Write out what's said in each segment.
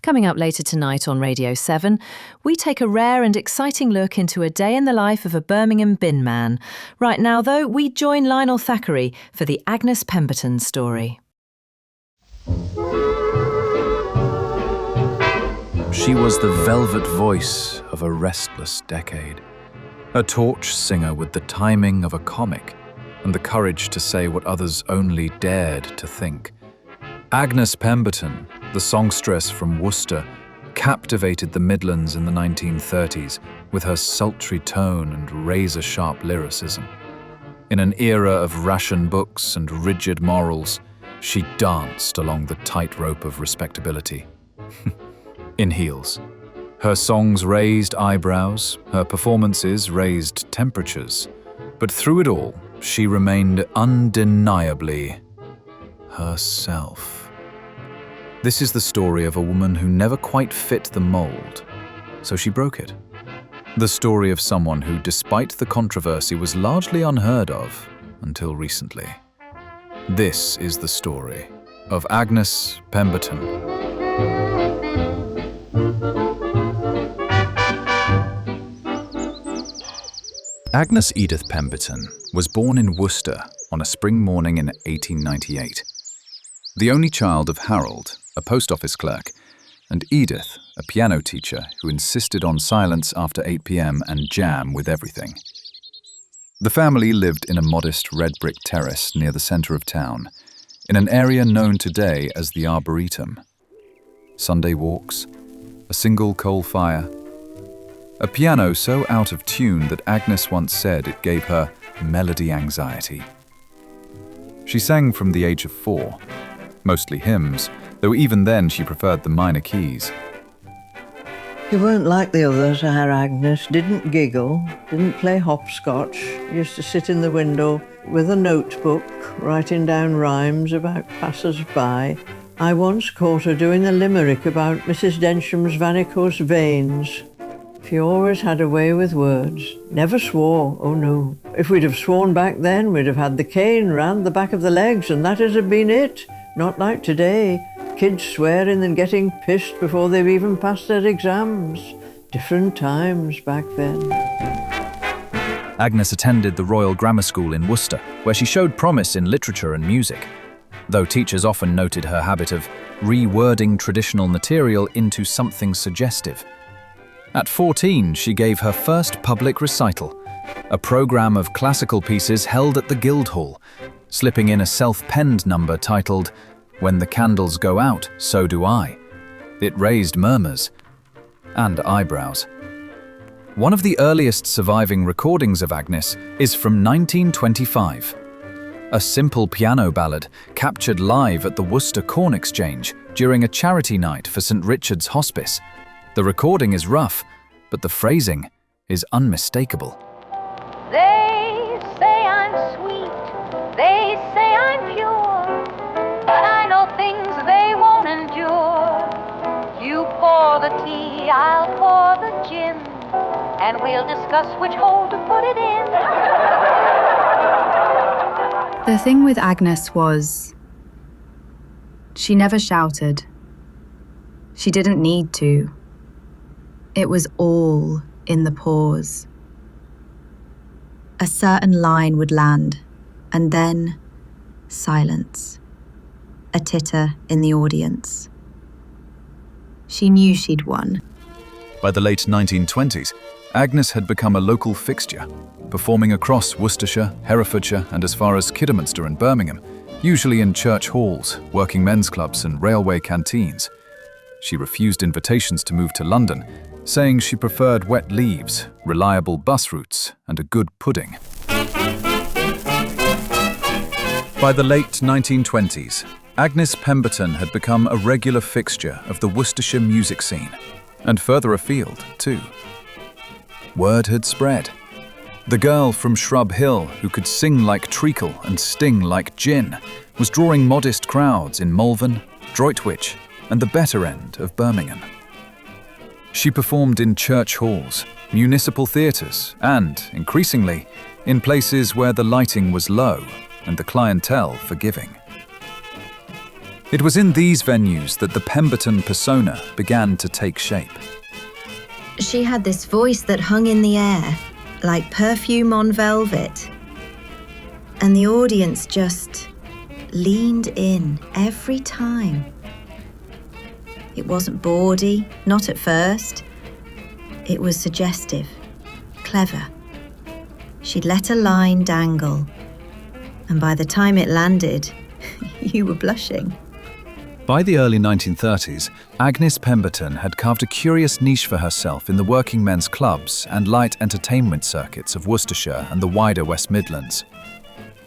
Coming up later tonight on Radio 7, we take a rare and exciting look into a day in the life of a Birmingham bin man. Right now, though, we join Lionel Thackeray for the Agnes Pemberton story. She was the velvet voice of a restless decade, a torch singer with the timing of a comic and the courage to say what others only dared to think. Agnes Pemberton, the songstress from Worcester, captivated the Midlands in the 1930s with her sultry tone and razor-sharp lyricism. In an era of ration books and rigid morals, she danced along the tightrope of respectability. In heels. Her songs raised eyebrows, her performances raised temperatures, but through it all, she remained undeniably herself. This is the story of a woman who never quite fit the mold, so she broke it. The story of someone who, despite the controversy, was largely unheard of until recently. This is the story of Agnes Pemberton. Agnes Edith Pemberton was born in Worcester on a spring morning in 1898. The only child of Harold, a post office clerk, and Edith, a piano teacher who insisted on silence after 8 p.m. and jam with everything. The family lived in a modest red brick terrace near the centre of town, in an area known today as the Arboretum. Sunday walks, a single coal fire, a piano so out of tune that Agnes once said it gave her melody anxiety. She sang from the age of 4, mostly hymns, though even then she preferred the minor keys. You weren't like the others, our Agnes. Didn't giggle, didn't play hopscotch. Used to sit in the window with a notebook, writing down rhymes about passers-by. I once caught her doing a limerick about Mrs. Densham's varicose veins. She always had a way with words. Never swore, oh no. If we'd have sworn back then, we'd have had the cane round the back of the legs, and that'd have been it. Not like today. Kids swearing and getting pissed before they've even passed their exams. Different times back then. Agnes attended the Royal Grammar School in Worcester, where she showed promise in literature and music, though teachers often noted her habit of rewording traditional material into something suggestive. At 14, she gave her first public recital, a program of classical pieces held at the Guildhall, slipping in a self-penned number titled "When the Candles Go Out, So Do I." It raised murmurs and eyebrows. One of the earliest surviving recordings of Agnes is from 1925. A simple piano ballad captured live at the Worcester Corn Exchange during a charity night for St. Richard's Hospice. The recording is rough, but the phrasing is unmistakable. They say I'm sweet, they say I'm pure, but I know things they won't endure. You pour the tea, I'll pour the gin, and we'll discuss which hole to put it in. The thing with Agnes was, she never shouted. She didn't need to. It was all in the pause. A certain line would land, and then silence. A titter in the audience. She knew she'd won. By the late 1920s, Agnes had become a local fixture, performing across Worcestershire, Herefordshire, and as far as Kidderminster and Birmingham, usually in church halls, working men's clubs, and railway canteens. She refused invitations to move to London, saying she preferred wet leaves, reliable bus routes, and a good pudding. By the late 1920s, Agnes Pemberton had become a regular fixture of the Worcestershire music scene, and further afield, too. Word had spread. The girl from Shrub Hill, who could sing like treacle and sting like gin, was drawing modest crowds in Malvern, Droitwich, and the better end of Birmingham. She performed in church halls, municipal theatres, and, increasingly, in places where the lighting was low and the clientele forgiving. It was in these venues that the Pemberton persona began to take shape. She had this voice that hung in the air, like perfume on velvet. And the audience just leaned in every time. It wasn't bawdy, not at first. It was suggestive, clever. She'd let a line dangle, and by the time it landed, you were blushing. By the early 1930s, Agnes Pemberton had carved a curious niche for herself in the working men's clubs and light entertainment circuits of Worcestershire and the wider West Midlands.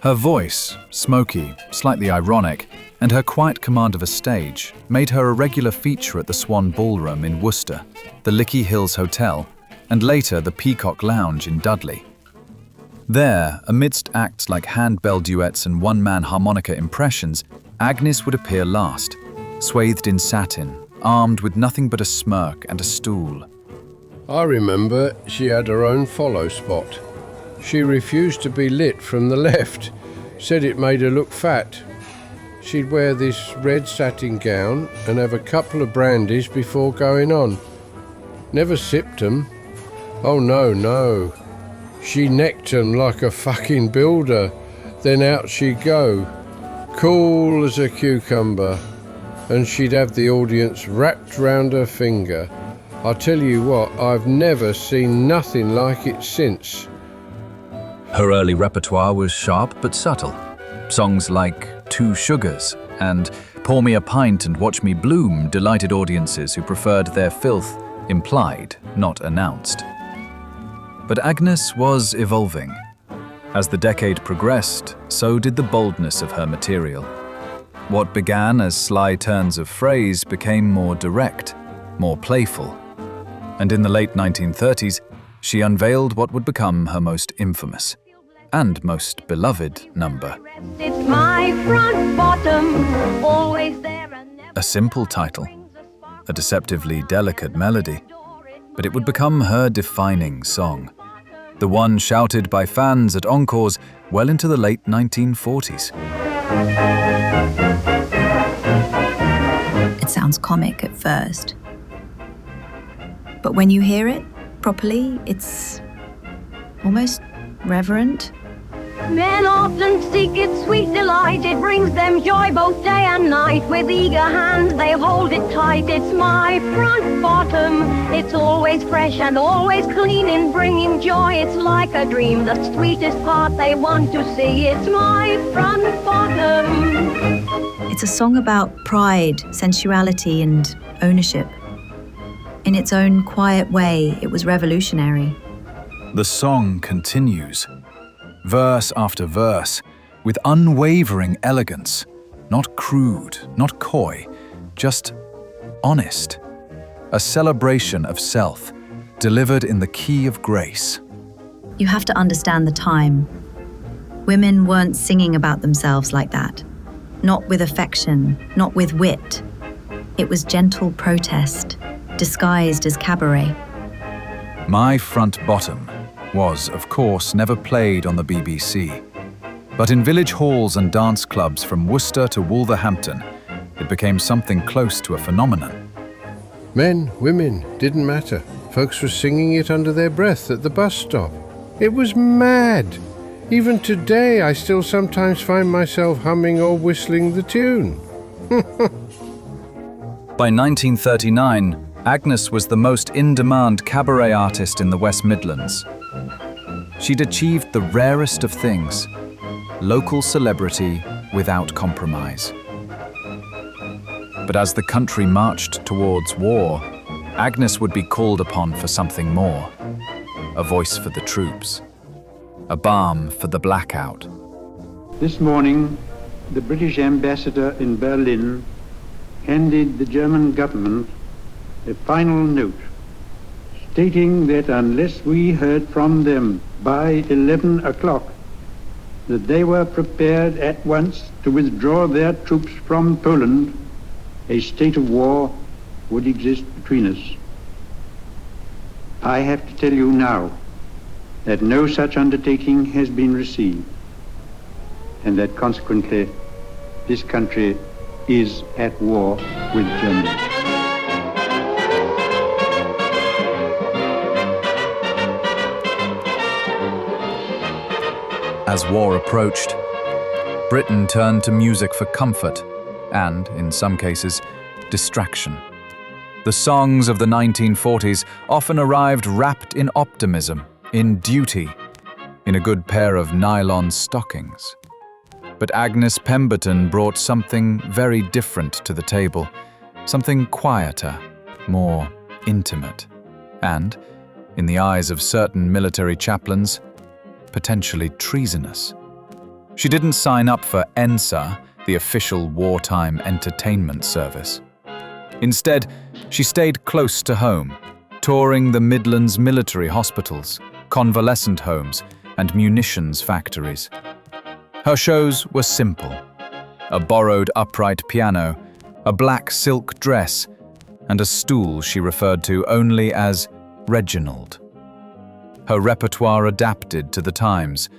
Her voice, smoky, slightly ironic, and her quiet command of a stage made her a regular feature at the Swan Ballroom in Worcester, the Lickey Hills Hotel, and later the Peacock Lounge in Dudley. There, amidst acts like handbell duets and one-man harmonica impressions, Agnes would appear last, swathed in satin, armed with nothing but a smirk and a stool. I remember she had her own follow spot. She refused to be lit from the left, said it made her look fat. She'd wear this red satin gown and have a couple of brandies before going on. Never sipped 'em. Oh no. She necked 'em like a fucking builder, then out she'd go, cool as a cucumber, and she'd have the audience wrapped round her finger. I tell you what, I've never seen nothing like it since. Her early repertoire was sharp but subtle. Songs like Two Sugars and Pour Me a Pint and Watch Me Bloom delighted audiences who preferred their filth implied, not announced. But Agnes was evolving. As the decade progressed, so did the boldness of her material. What began as sly turns of phrase became more direct, more playful. And in the late 1930s, she unveiled what would become her most infamous and most beloved number. It's my front bottom, always there and never. A simple title, a deceptively delicate melody, but it would become her defining song. The one shouted by fans at encores well into the late 1940s. It sounds comic at first. But when you hear it properly, it's almost reverent. Men often seek its sweet delight. It brings them joy both day and night. With eager hands they hold it tight. It's my front bottom. It's always fresh and always clean in bringing joy. It's like a dream, the sweetest part they want to see. It's my front bottom. It's a song about pride, sensuality, and ownership. In its own quiet way, it was revolutionary. The song continues, verse after verse, with unwavering elegance, not crude, not coy, just honest. A celebration of self, delivered in the key of grace. You have to understand the time. Women weren't singing about themselves like that. Not with affection, not with wit. It was gentle protest, disguised as cabaret. My Front Bottom was, of course, never played on the BBC. But in village halls and dance clubs from Worcester to Wolverhampton, it became something close to a phenomenon. Men, women, didn't matter. Folks were singing it under their breath at the bus stop. It was mad. Even today, I still sometimes find myself humming or whistling the tune. By 1939, Agnes was the most in-demand cabaret artist in the West Midlands. She'd achieved the rarest of things, local celebrity without compromise. But as the country marched towards war, Agnes would be called upon for something more. A voice for the troops. A balm for the blackout. This morning, the British ambassador in Berlin handed the German government a final note stating that unless we heard from them by 11 o'clock, that they were prepared at once to withdraw their troops from Poland, a state of war would exist between us. I have to tell you now that no such undertaking has been received, and that consequently this country is at war with Germany. As war approached, Britain turned to music for comfort and, in some cases, distraction. The songs of the 1940s often arrived wrapped in optimism, in duty, in a good pair of nylon stockings. But Agnes Pemberton brought something very different to the table, something quieter, more intimate, and, in the eyes of certain military chaplains, potentially treasonous. She didn't sign up for ENSA, the official wartime entertainment service. Instead, she stayed close to home, touring the Midlands military hospitals, convalescent homes, and munitions factories. Her shows were simple: a borrowed upright piano, a black silk dress, and a stool she referred to only as Reginald. Her repertoire adapted to the times.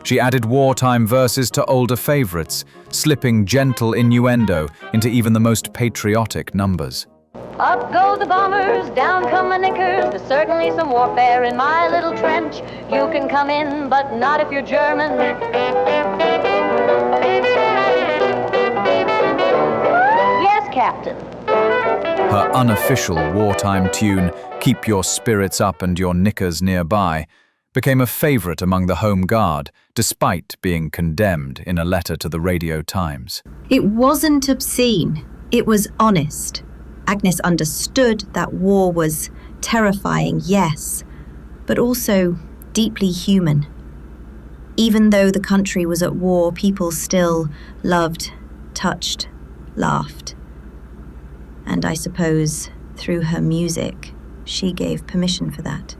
She added wartime verses to older favorites, slipping gentle innuendo into even the most patriotic numbers. Up go the bombers, down come the knickers. There's certainly some warfare in my little trench. You can come in, but not if you're German. Yes, Captain. Her unofficial wartime tune, Keep Your Spirits Up and Your Knickers Nearby, became a favorite among the Home Guard, despite being condemned in a letter to the Radio Times. It wasn't obscene, it was honest. Agnes understood that war was terrifying, yes, but also deeply human. Even though the country was at war, people still loved, touched, laughed. And I suppose, through her music, she gave permission for that.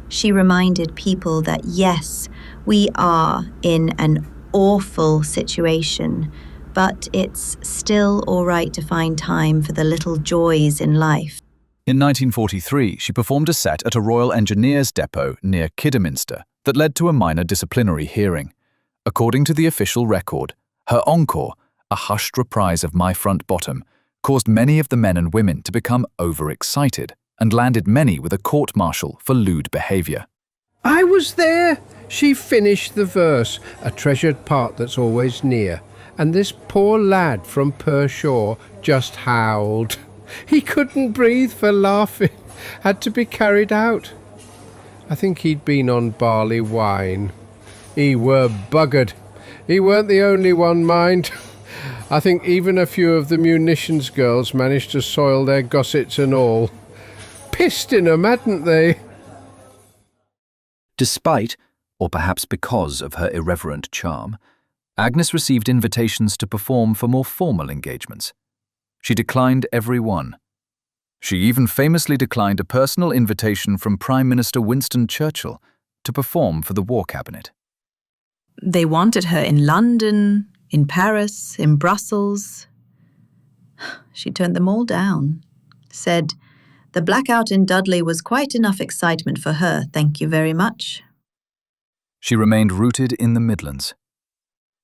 She reminded people that yes, we are in an awful situation, but it's still all right to find time for the little joys in life. In 1943, she performed a set at a Royal Engineers depot near Kidderminster that led to a minor disciplinary hearing. According to the official record, her encore, a hushed reprise of My Front Bottom, caused many of the men and women to become overexcited and landed many with a court-martial for lewd behaviour. I was there. She finished the verse, a treasured part that's always near. And this poor lad from Pershore just howled. He couldn't breathe for laughing, had to be carried out. I think he'd been on barley wine. He were buggered. He weren't the only one, mind. I think even a few of the munitions girls managed to soil their gossets and all. Pissed in 'em, hadn't they? Despite, or perhaps because of her irreverent charm, Agnes received invitations to perform for more formal engagements. She declined every one. She even famously declined a personal invitation from Prime Minister Winston Churchill to perform for the War Cabinet. They wanted her in London, in Paris, in Brussels. She turned them all down, said the blackout in Dudley was quite enough excitement for her, thank you very much. She remained rooted in the Midlands.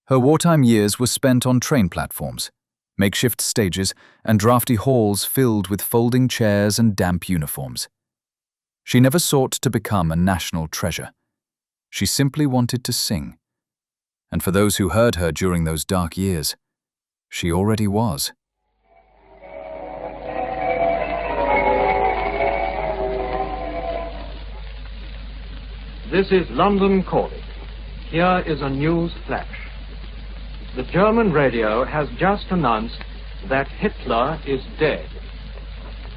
Her wartime years were spent on train platforms, makeshift stages, and drafty halls filled with folding chairs and damp uniforms. She never sought to become a national treasure. She simply wanted to sing. And for those who heard her during those dark years, she already was. This is London calling. Here is a news flash. The German radio has just announced that Hitler is dead.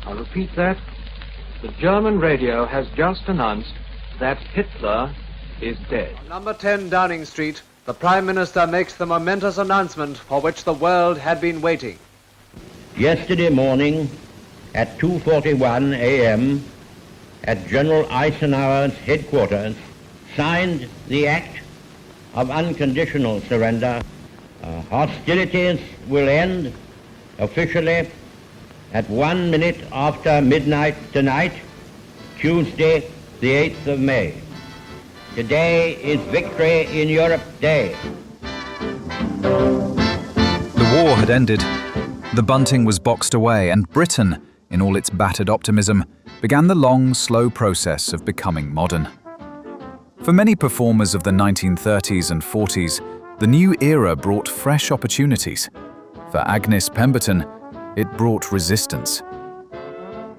I repeat that. The German radio has just announced that Hitler is dead. On number 10 Downing Street, the Prime Minister makes the momentous announcement for which the world had been waiting. Yesterday morning at 2:41 a.m. at General Eisenhower's headquarters, signed the Act of Unconditional Surrender. Hostilities will end officially at 1 minute after midnight tonight, Tuesday, the 8th of May. Today is Victory in Europe Day. The war had ended. The bunting was boxed away, and Britain, in all its battered optimism, began the long, slow process of becoming modern. For many performers of the 1930s and 40s, the new era brought fresh opportunities. For Agnes Pemberton, it brought resistance.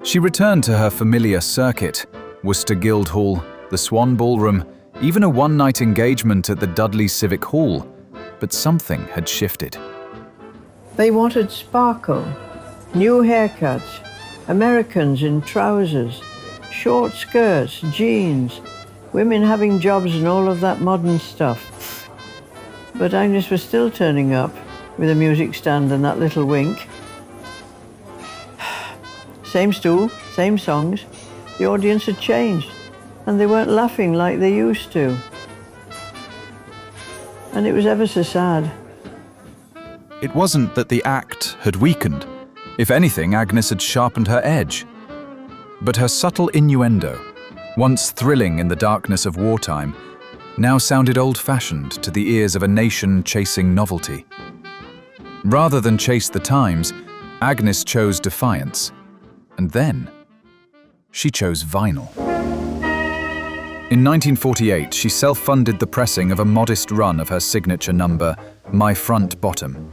She returned to her familiar circuit, Worcester Guildhall, the Swan Ballroom, even a one-night engagement at the Dudley Civic Hall, but something had shifted. They wanted sparkle, new haircuts, Americans in trousers, short skirts, jeans, women having jobs and all of that modern stuff. But Agnes was still turning up with a music stand and that little wink. Same stool, same songs. The audience had changed, and they weren't laughing like they used to. And it was ever so sad. It wasn't that the act had weakened. If anything, Agnes had sharpened her edge. But her subtle innuendo, once thrilling in the darkness of wartime, now sounded old-fashioned to the ears of a nation chasing novelty. Rather than chase the times, Agnes chose defiance. And then, she chose vinyl. In 1948, she self-funded the pressing of a modest run of her signature number, My Front Bottom.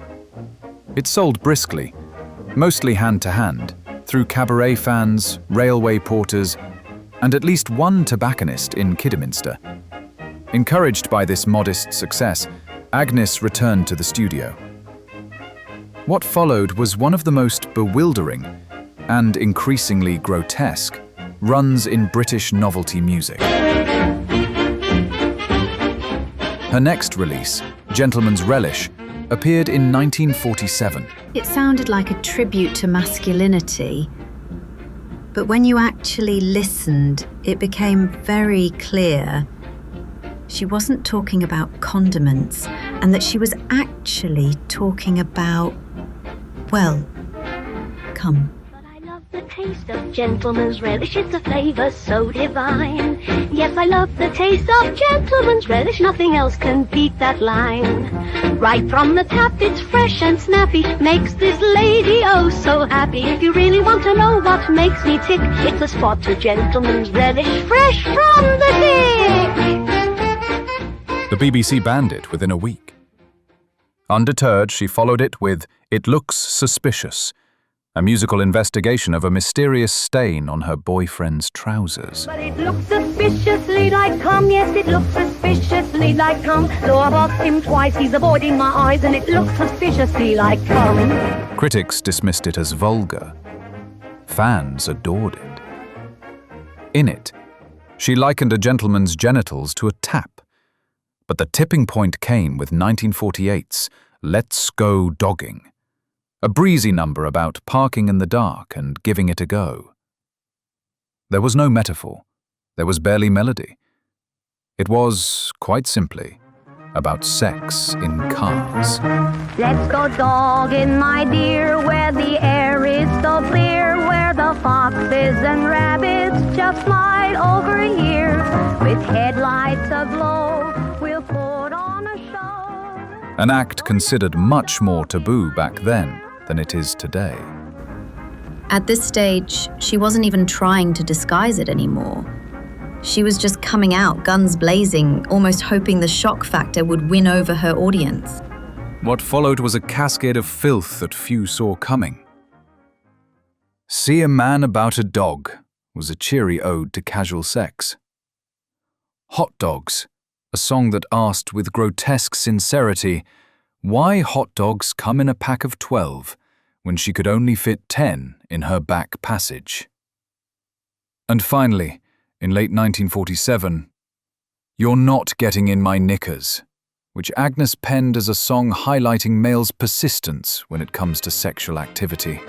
It sold briskly, mostly hand-to-hand, through cabaret fans, railway porters, and at least one tobacconist in Kidderminster. Encouraged by this modest success, Agnes returned to the studio. What followed was one of the most bewildering and increasingly grotesque runs in British novelty music. Her next release, Gentleman's Relish, appeared in 1947. It sounded like a tribute to masculinity, but when you actually listened, it became very clear she wasn't talking about condiments, and that she was actually talking about, well, come. The taste of gentleman's relish, it's a flavour so divine. Yes, I love the taste of gentleman's relish, nothing else can beat that line. Right from the tap, it's fresh and snappy, makes this lady oh so happy. If you really want to know what makes me tick, it's a spot to gentleman's relish, fresh from the stick. The BBC banned it within a week. Undeterred, she followed it with It Looks Suspicious, a musical investigation of a mysterious stain on her boyfriend's trousers. But it looks suspiciously like cum, yes, it looks suspiciously like cum. Though I've asked him twice, he's avoiding my eyes, and it looks suspiciously like cum. Critics dismissed it as vulgar. Fans adored it. In it, she likened a gentleman's genitals to a tap. But the tipping point came with 1948's Let's Go Dogging, a breezy number about parking in the dark and giving it a go. There was no metaphor. There was barely melody. It was, quite simply, about sex in cars. Let's go dogging, my dear, where the air is so clear, where the foxes and rabbits just slide over here. With headlights aglow, we'll put on a show. An act considered much more taboo back then than it is today. At this stage, she wasn't even trying to disguise it anymore. She was just coming out, guns blazing, almost hoping the shock factor would win over her audience. What followed was a cascade of filth that few saw coming. See a Man About a Dog was a cheery ode to casual sex. Hot Dogs, a song that asked with grotesque sincerity why hot dogs come in a pack of 12 when she could only fit 10 in her back passage. And finally, in late 1947, You're Not Getting in My Knickers, which Agnes penned as a song highlighting males' persistence when it comes to sexual activity.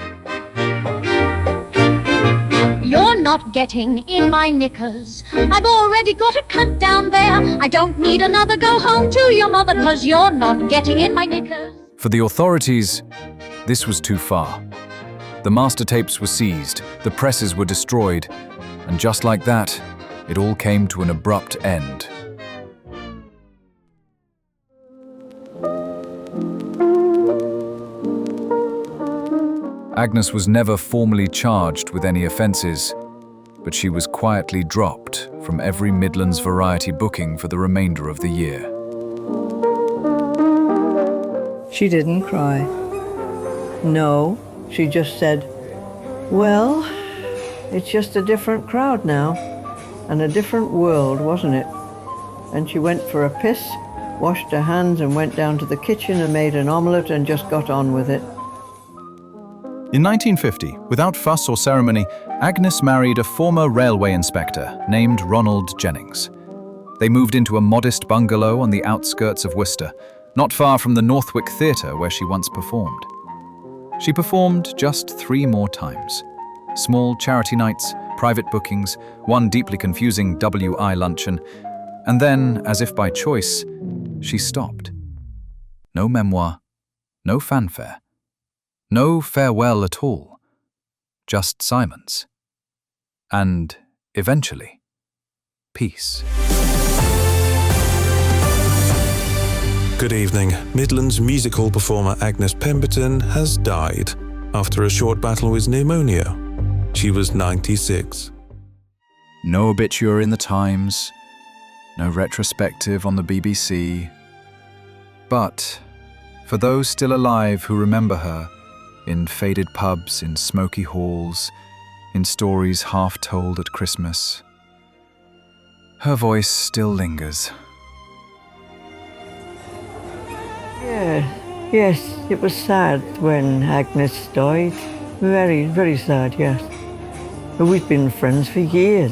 You're not getting in my knickers. I've already got a cunt down there. I don't need another. Go home to your mother, 'cause you're not getting in my knickers. For the authorities, this was too far. The master tapes were seized, the presses were destroyed, and just like that, it all came to an abrupt end. Agnes was never formally charged with any offences, but she was quietly dropped from every Midlands variety booking for the remainder of the year. She didn't cry. No, she just said, well, it's just a different crowd now, and a different world, wasn't it? And she went for a piss, washed her hands and went down to the kitchen and made an omelette and just got on with it. In 1950, without fuss or ceremony, Agnes married a former railway inspector named Ronald Jennings. They moved into a modest bungalow on the outskirts of Worcester, not far from the Northwick Theatre where she once performed. She performed just 3 more times. Small charity nights, private bookings, one deeply confusing WI luncheon, and then, as if by choice, she stopped. No memoir, no fanfare, no farewell at all, just silence. And, eventually, peace. Good evening. Midlands musical performer Agnes Pemberton has died after a short battle with pneumonia. She was 96. No obituary in the Times, no retrospective on the BBC. But, for those still alive who remember her, in faded pubs, in smoky halls, in stories half told at Christmas, her voice still lingers. Yes, it was sad when Agnes died. Very, very sad, yes. But we've been friends for years.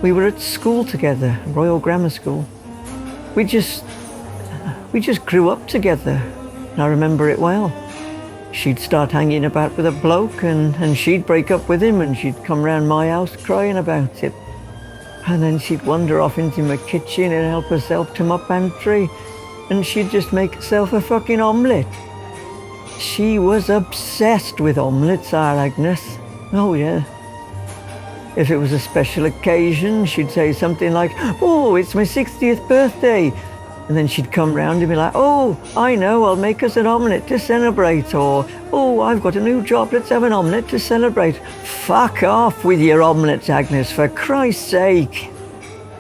We were at school together, Royal Grammar School. We just grew up together. I remember it well. She'd start hanging about with a bloke and she'd break up with him and she'd come round my house crying about it. And then she'd wander off into my kitchen and help herself to my pantry. And she'd just make herself a fucking omelette. She was obsessed with omelettes, our Agnes. Oh, yeah. If it was a special occasion, she'd say something like, oh, it's my 60th birthday. And then she'd come round and be like, oh, I know, I'll make us an omelette to celebrate. Or, oh, I've got a new job, let's have an omelette to celebrate. Fuck off with your omelettes, Agnes, for Christ's sake.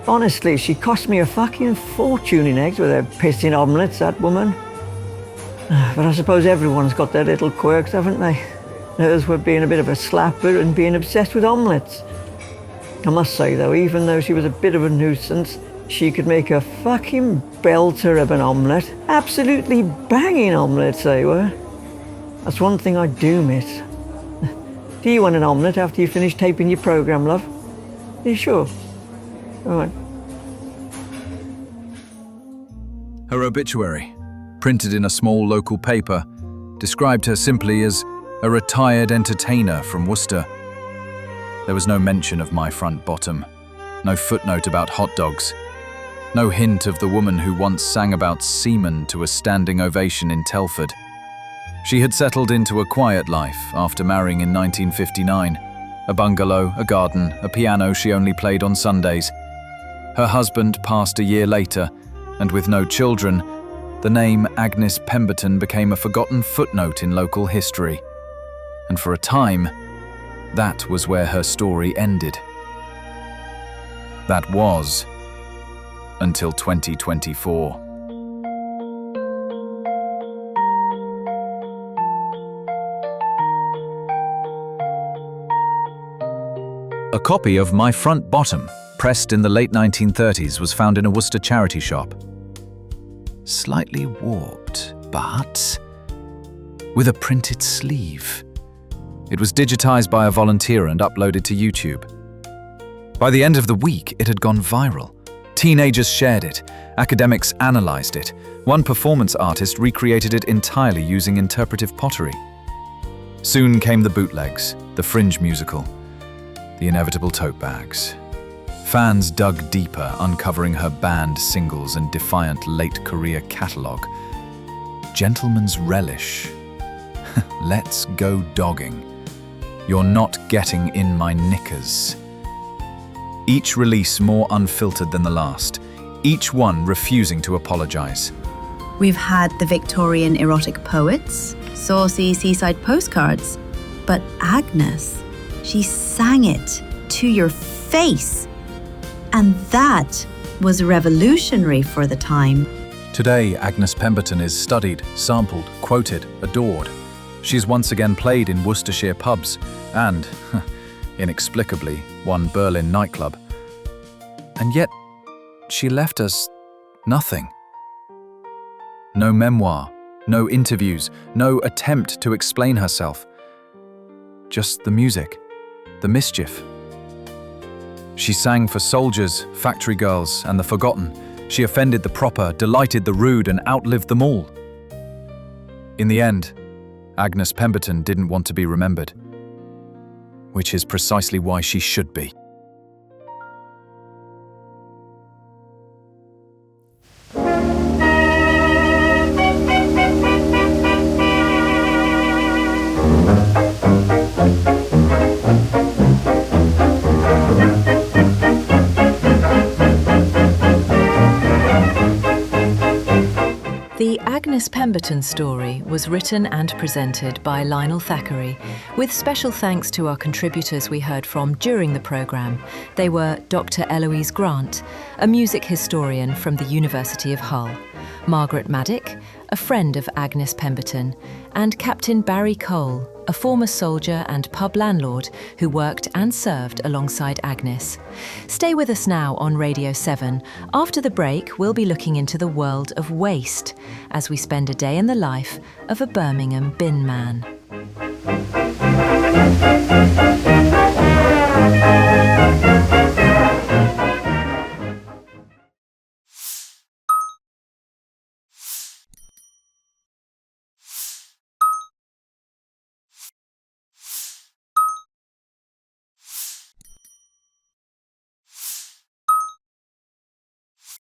Honestly, she cost me a fucking fortune in eggs with her pissing omelettes, that woman. But I suppose everyone's got their little quirks, haven't they? Hers were being a bit of a slapper and being obsessed with omelettes. I must say, though, even though she was a bit of a nuisance, she could make a fucking belter of an omelette. Absolutely banging omelettes they were. That's one thing I do miss. Do you want an omelette after you finish taping your programme, love? Are you sure? All right. Her obituary, printed in a small local paper, described her simply as a retired entertainer from Worcester. There was no mention of my front bottom, no footnote about hot dogs, no hint of the woman who once sang about seamen to a standing ovation in Telford. She had settled into a quiet life after marrying in 1959. A bungalow, a garden, a piano she only played on Sundays. Her husband passed a year later, and with no children, the name Agnes Pemberton became a forgotten footnote in local history. And for a time, that was where her story ended. That was until 2024. A copy of My Front Bottom, pressed in the late 1930s, was found in a Worcester charity shop. Slightly warped, but with a printed sleeve. It was digitized by a volunteer and uploaded to YouTube. By the end of the week, it had gone viral. Teenagers shared it, academics analyzed it, one performance artist recreated it entirely using interpretive pottery. Soon came the bootlegs, the Fringe musical, the inevitable tote bags. Fans dug deeper, uncovering her banned singles and defiant late-career catalogue. Gentleman's Relish. Let's go dogging. You're not getting in my knickers. Each release more unfiltered than the last, each one refusing to apologize. We've had the Victorian erotic poets, saucy seaside postcards, But Agnes, she sang it to your face. And that was revolutionary for the time. Today, Agnes Pemberton is studied, sampled, quoted, adored. She's once again played in Worcestershire pubs and, inexplicably, one Berlin nightclub. And yet, she left us nothing. No memoir, no interviews, no attempt to explain herself. Just the music, the mischief. She sang for soldiers, factory girls, and the forgotten. She offended the proper, delighted the rude, and outlived them all. In the end, Agnes Pemberton didn't want to be remembered, which is precisely why she should be. The Agnes Pemberton story was written and presented by Lionel Thackeray, with special thanks to our contributors we heard from during the programme. They were Dr. Eloise Grant, a music historian from the University of Hull, Margaret Maddock, a friend of Agnes Pemberton, and Captain Barry Cole, a former soldier and pub landlord who worked and served alongside Agnes. Stay with us now on Radio 7. After the break, we'll be looking into the world of waste as we spend a day in the life of a Birmingham bin man.